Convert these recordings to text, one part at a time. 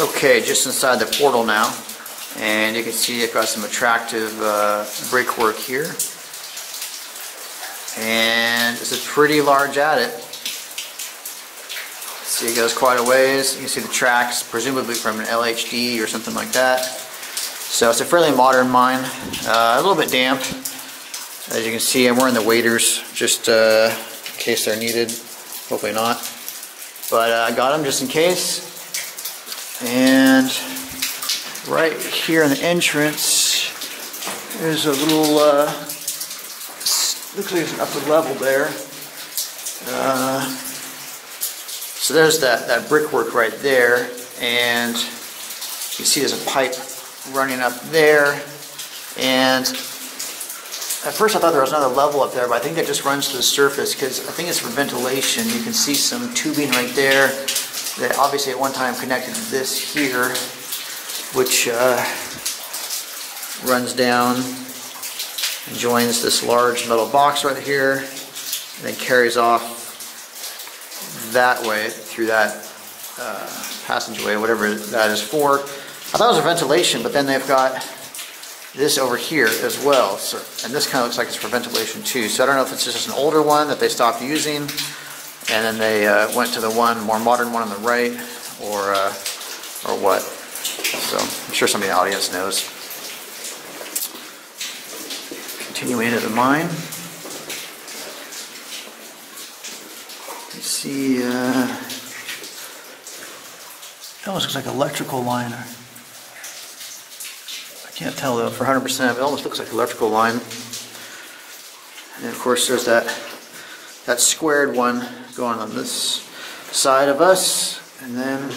Okay, just inside the portal now, and you can see I've got some attractive brickwork here, and it's a pretty large adit. See, it goes quite a ways. You can see the tracks, presumably from an LHD or something like that. So it's a fairly modern mine, a little bit damp. As you can see, I'm wearing the waders just in case they're needed. Hopefully not. But I got them just in case. And right here in the entrance, there's a little, looks like there's an upper level there. So there's that brickwork right there, and you can see there's a pipe running up there. And at first I thought there was another level up there, but I think that just runs to the surface because I think it's for ventilation. You can see some tubing right there that obviously at one time connected to this here, which runs down and joins this large metal box right here, and then carries off that way through that passageway, whatever that is for. I thought it was a ventilation, but then they've got this over here as well. So, and this kind of looks like it's for ventilation too. So I don't know if it's just an older one that they stopped using, and then they went to the more modern one on the right, or what. So I'm sure somebody in the audience knows. Continuing into the mine. You see, that almost looks like an electrical line. I can't tell though for 100%. It almost looks like an electrical line. And of course there's that squared one going on this side of us, and then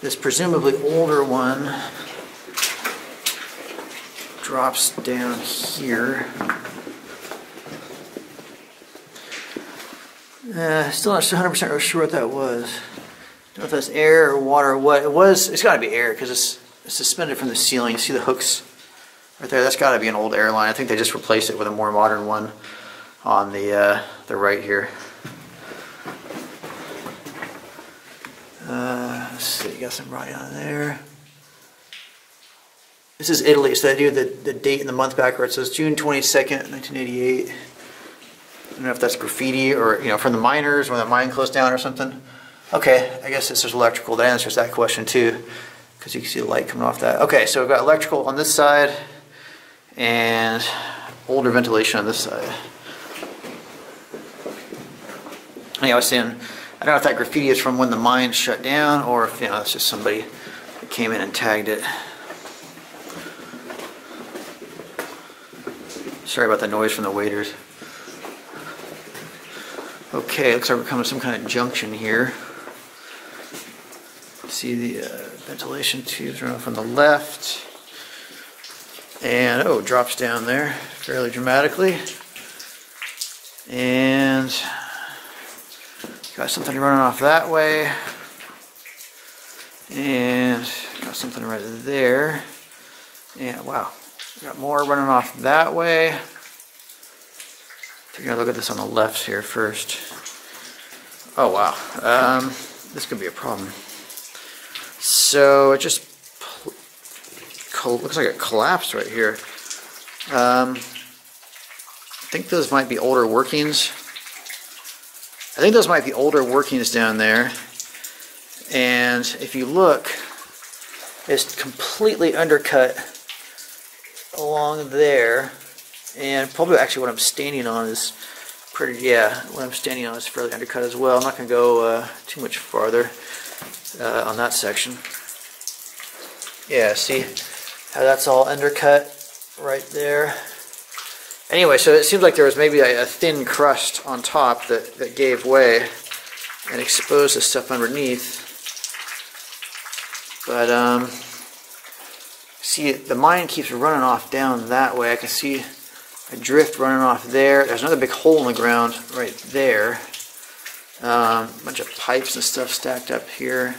this presumably older one drops down here. Still not 100% sure what that was. Don't know if that's air or water or what. It's got to be air because it's suspended from the ceiling. You see the hooks right there? That's got to be an old airline. I think they just replaced it with a more modern one on the right here. Let's see, you got some writing on there. This is Italy, so they do the date and the month backwards. So it's June 22nd, 1988. I don't know if that's graffiti or, you know, from the miners when the mine closed down or something. Okay, I guess this is electrical. That answers that question too, because you can see the light coming off that. Okay, so we've got electrical on this side and older ventilation on this side. Anyway, I was saying, I don't know if that graffiti is from when the mine shut down or if, you know, it's just somebody that came in and tagged it. Sorry about the noise from the waiters. Okay, looks like we're coming to some kind of junction here. See the ventilation tubes running from the left. And, oh, it drops down there fairly dramatically. And got something running off that way. And got something right there. And, wow, got more running off that way. We're going to look at this on the left here first. Oh wow, this could be a problem. So it just looks like it collapsed right here. I think those might be older workings. I think those might be older workings down there. And if you look, it's completely undercut along there. And probably actually what I'm standing on is pretty, yeah, what I'm standing on is fairly undercut as well. I'm not going to go too much farther on that section. Yeah, see how that's all undercut right there? Anyway, so it seems like there was maybe a thin crust on top that gave way and exposed the stuff underneath. But, see, the mine keeps running off down that way. I can see a drift running off there. There's another big hole in the ground right there. A bunch of pipes and stuff stacked up here.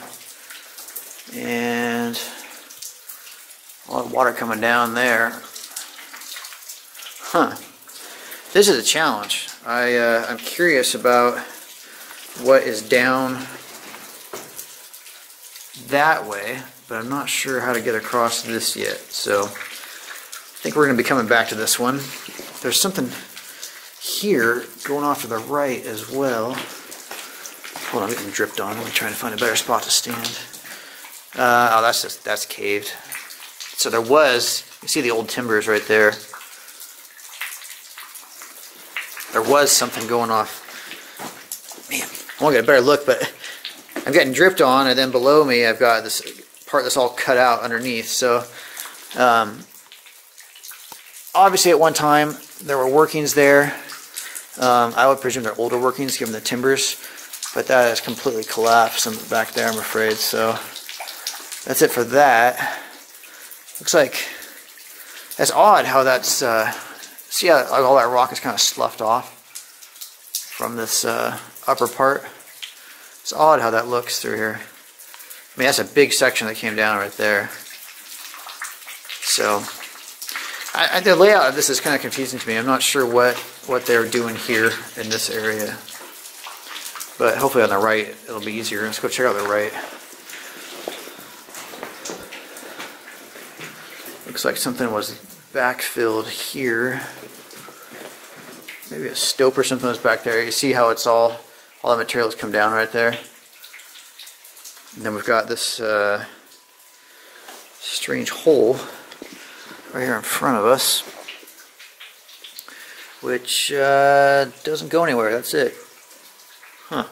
And a lot of water coming down there. Huh. This is a challenge. I'm curious about what is down that way, but I'm not sure how to get across this yet. So I think we're going to be coming back to this one. There's something here going off to the right as well. Hold on, I'm getting dripped on. I'm trying to find a better spot to stand. Oh, that's caved. So there was, you see the old timbers right there. There was something going off. Man, I want to get a better look, but I'm getting dripped on, and then below me I've got this part that's all cut out underneath. So obviously at one time there were workings there. I would presume they're older workings given the timbers, but that is completely collapsed back there, I'm afraid. So that's it for that. Looks like, that's odd how that's, see how all that rock is kind of sloughed off from this upper part? It's odd how that looks through here. I mean, that's a big section that came down right there. So, the layout of this is kind of confusing to me. I'm not sure what they're doing here in this area. But hopefully on the right, it'll be easier. Let's go check out the right. Looks like something was backfilled here. Maybe a stope or something was back there. You see how it's all the materials come down right there. And then we've got this strange hole right here in front of us, which doesn't go anywhere. That's it. Huh.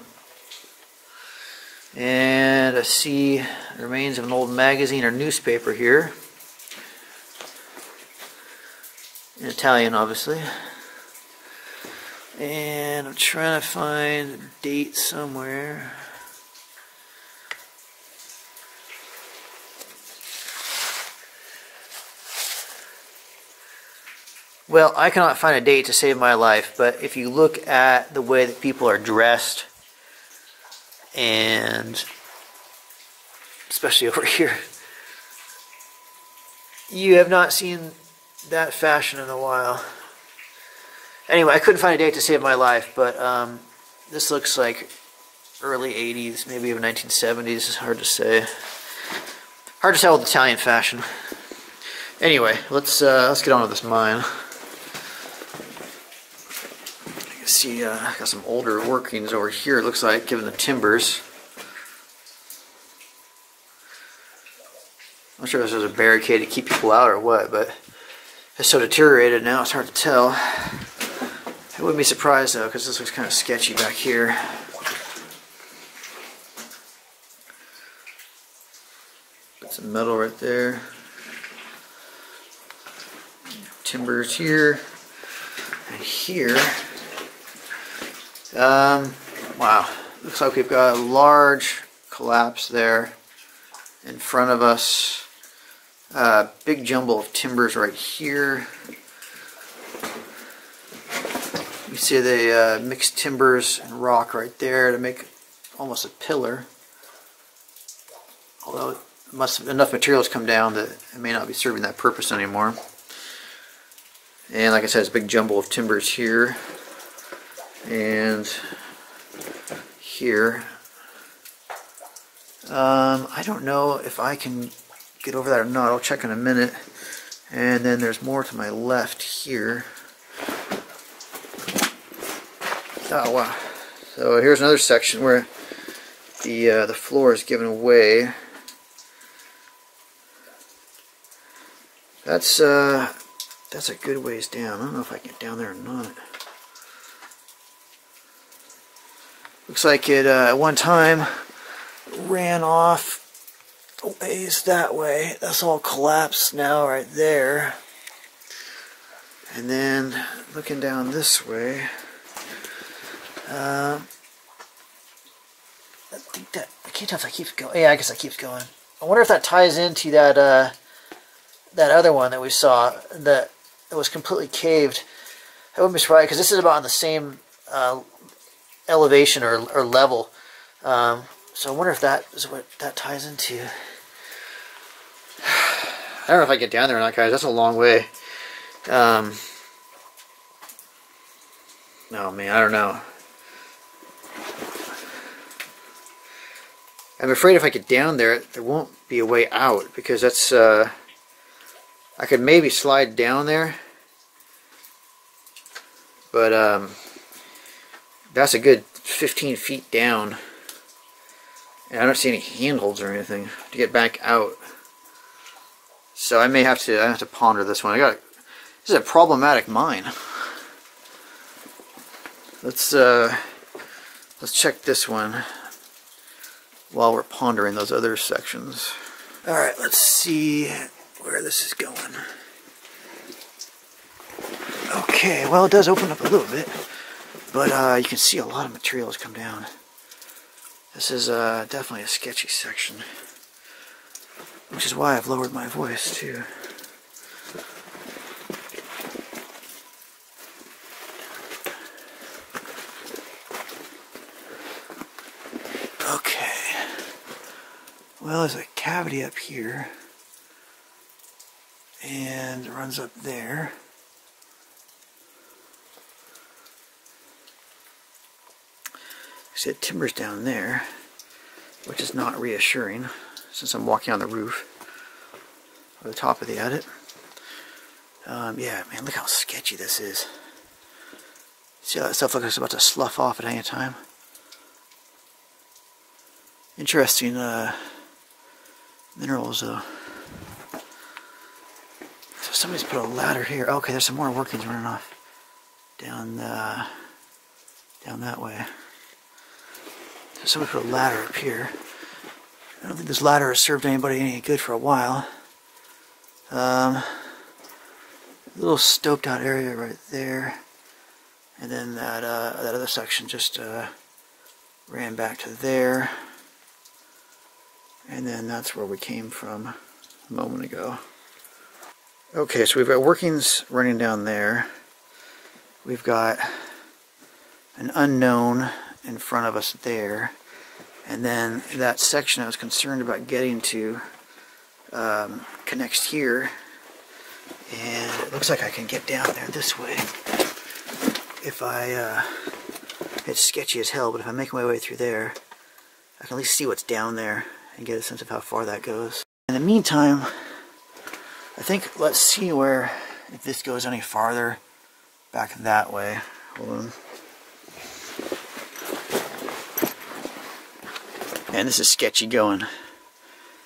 And I see the remains of an old magazine or newspaper here. In Italian, obviously. And I'm trying to find a date somewhere. Well, I cannot find a date to save my life, but if you look at the way that people are dressed, and especially over here, you have not seen that fashion in a while. Anyway, I couldn't find a date to save my life, but this looks like early 80s, maybe even 1970s. It's hard to say. Hard to tell with Italian fashion. Anyway, let's get on with this mine. You can see got some older workings over here. It looks like, given the timbers. I'm not sure if this was a barricade to keep people out or what, but it's so deteriorated now it's hard to tell. I wouldn't be surprised though, because this looks kind of sketchy back here. Got some metal right there. Timbers here and here. Wow, looks like we've got a large collapse there in front of us. Big jumble of timbers right here. You see the mixed timbers and rock right there to make almost a pillar. Although enough materials come down that it may not be serving that purpose anymore. And like I said, it's a big jumble of timbers here and here. I don't know if I can get over that or not. I'll check in a minute. And then there's more to my left here. Oh wow! So here's another section where the floor is given away. That's a good ways down. I don't know if I can get down there or not. Looks like it at one time ran off a ways that way. That's all collapsed now right there. And then looking down this way. I think that, I can't tell if that keeps going. Yeah, I guess that keeps going. I wonder if that ties into that that other one that we saw that was completely caved. I wouldn't be surprised because this is about on the same elevation or level. So I wonder if that is what that ties into. I don't know if I get down there or not, guys. That's a long way. Oh man, I don't know. I'm afraid if I get down there, there won't be a way out, because that's, I could maybe slide down there, but that's a good 15 feet down, and I don't see any handholds or anything to get back out. So I have to ponder this one. This is a problematic mine. Let's check this one while we're pondering those other sections. All right, let's see where this is going. Okay, well, it does open up a little bit, but you can see a lot of materials come down. This is definitely a sketchy section, which is why I've lowered my voice too. Okay, well, there's a cavity up here, and it runs up there. I see the timbers down there, which is not reassuring since I'm walking on the roof or the top of the Adit. Yeah, man, look how sketchy this is. See how that stuff looks like it's about to slough off at any time? Interesting minerals, though. So somebody's put a ladder here. Okay, there's some more workings running off down that way. So somebody put a ladder up here. I don't think this ladder has served anybody any good for a while. Little stoped out area right there, and then that other section just ran back to there. And then that's where we came from a moment ago. Okay, so we've got workings running down there. We've got an unknown in front of us there. And then that section I was concerned about getting to connects here. And it looks like I can get down there this way. If it's sketchy as hell, but if I make my way through there, I can at least see what's down there and get a sense of how far that goes. In the meantime, I think let's see if this goes any farther back that way. Hold on. And this is sketchy going.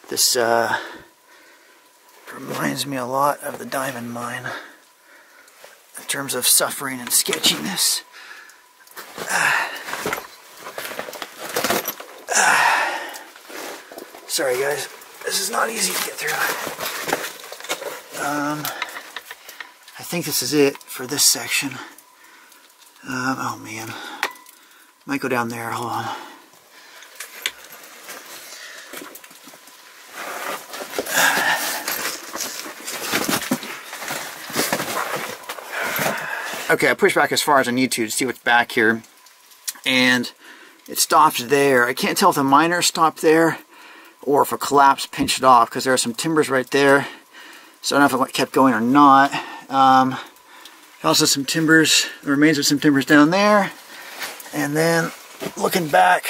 This reminds me a lot of the diamond mine in terms of suffering and sketchiness. Sorry guys, this is not easy to get through. I think this is it for this section. Oh man, might go down there. Hold on. Okay, I pushed back as far as I need to see what's back here, and it stopped there. I can't tell if the miner stopped there or if a collapse pinched it off, because there are some timbers right there, so I don't know if it kept going or not. Also some timbers, the remains of some timbers down there, and then looking back,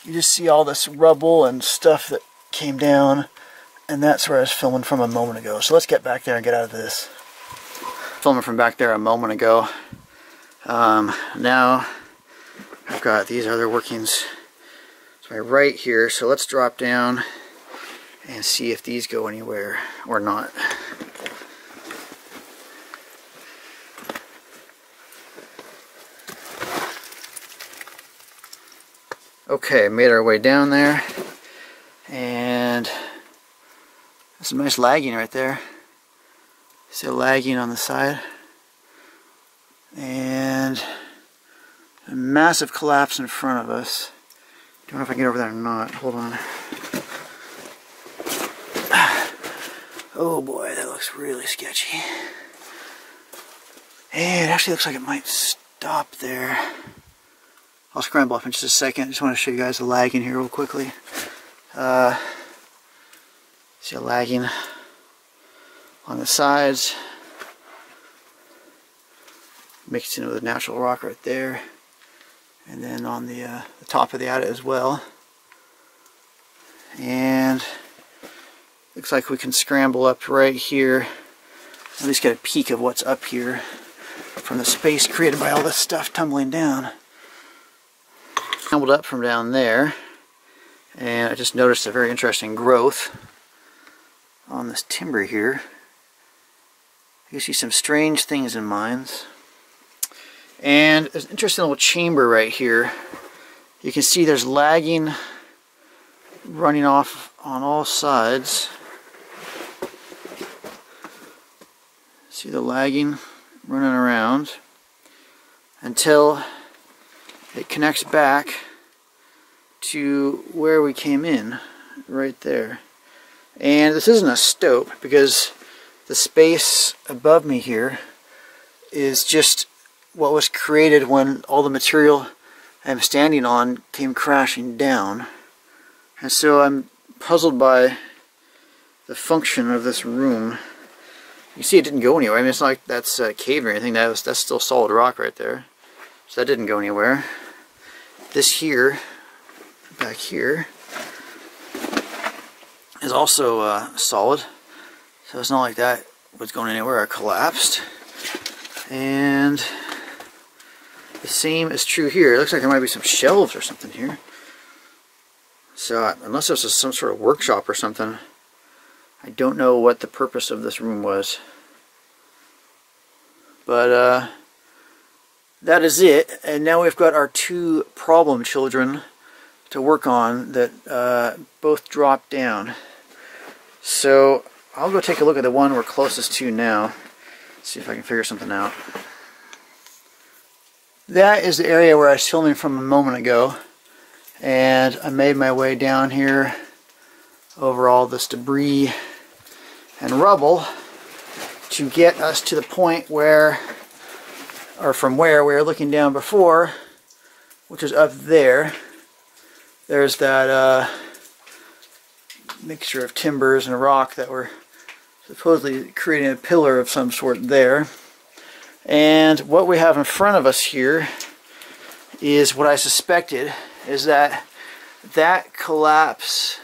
you just see all this rubble and stuff that came down, and that's where I was filming from a moment ago. So let's get back there and get out of this. Filming from back there a moment ago. Now I've got these other workings to my right here, so let's drop down and see if these go anywhere or not. Okay, made our way down there, and there's some nice lagging right there. See a lagging on the side, and a massive collapse in front of us. Don't know if I can get over there or not. Hold on. Oh boy, that looks really sketchy. And it actually looks like it might stop there. I'll scramble off in just a second. Just want to show you guys the lagging here real quickly. See a lagging on the sides, mixed in with the natural rock right there, and then on the top of the Adit as well. And looks like we can scramble up right here. At least get a peek of what's up here from the space created by all this stuff tumbling down. Scrambled up from down there, and I just noticed a very interesting growth on this timber here. You see some strange things in mines. And there's an interesting little chamber right here. You can see there's lagging running off on all sides. See the lagging running around until it connects back to where we came in, right there. And this isn't a stope because the space above me here is just what was created when all the material I'm standing on came crashing down. And so I'm puzzled by the function of this room. You see it didn't go anywhere. I mean, it's not like that's a cave or anything. That's still solid rock right there. So that didn't go anywhere. This here, back here, is also solid. So it's not like that was going anywhere or collapsed. And the same is true here. It looks like there might be some shelves or something here. So unless this is some sort of workshop or something, I don't know what the purpose of this room was. But that is it. And now we've got our two problem children to work on that both drop down. So I'll go take a look at the one we're closest to now. See if I can figure something out. That is the area where I was filming from a moment ago. And I made my way down here over all this debris and rubble to get us to the point where, or from where we were looking down before, which is up there. There's that mixture of timbers and rock that were supposedly creating a pillar of some sort there. And what we have in front of us here is what I suspected, is that collapse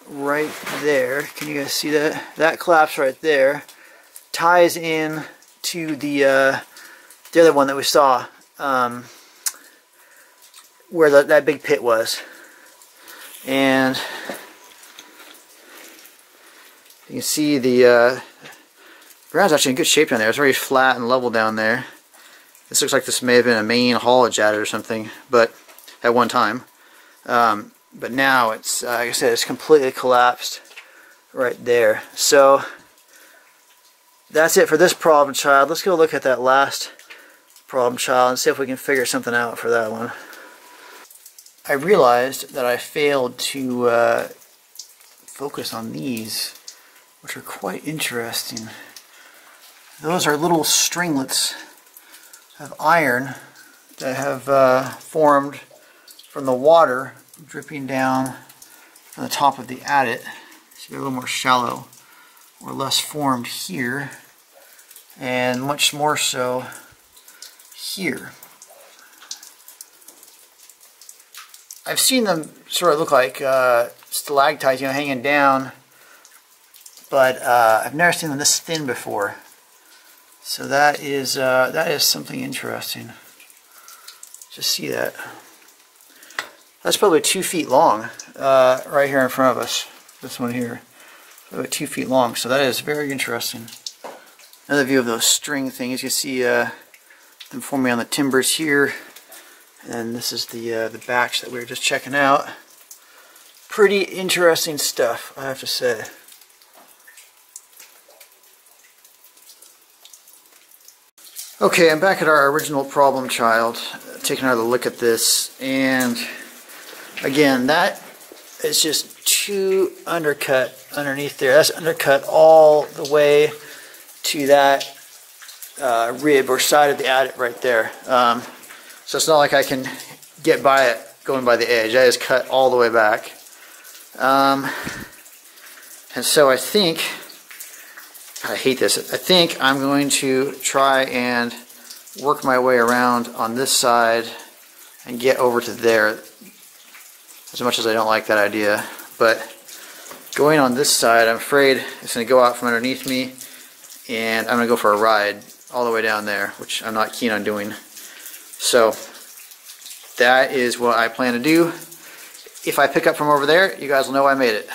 right there. Can you guys see that? That collapse right there ties in to the other one that we saw, where that big pit was. And you can see the ground's actually in good shape down there. It's very flat and level down there. This looks like this may have been a main haulage at it or something, but at one time. But now it's, like I said, it's completely collapsed right there. So that's it for this problem child. Let's go look at that last problem child and see if we can figure something out for that one. I realized that I failed to focus on these, which are quite interesting. Those are little stringlets of iron that have formed from the water dripping down from the top of the adit. So they're a little more shallow or less formed here, and much more so here. I've seen them sort of look like stalactites, you know, hanging down, but I've never seen them this thin before. So that is something interesting. Just see that. That's probably 2 feet long, right here in front of us. This one here, about 2 feet long. So that is very interesting. Another view of those string things. You see them forming on the timbers here, and this is the batch that we were just checking out. Pretty interesting stuff, I have to say. Okay, I'm back at our original problem child, taking another look at this, and again, that is just too undercut underneath there. That's undercut all the way to that rib or side of the adit right there. So it's not like I can get by it going by the edge. That is cut all the way back. And so I think, I hate this, I think I'm going to try and work my way around on this side and get over to there, as much as I don't like that idea. but going on this side, I'm afraid it's going to go out from underneath me, and I'm going to go for a ride all the way down there, which I'm not keen on doing. So that is what I plan to do. If I pick up from over there, you guys will know I made it.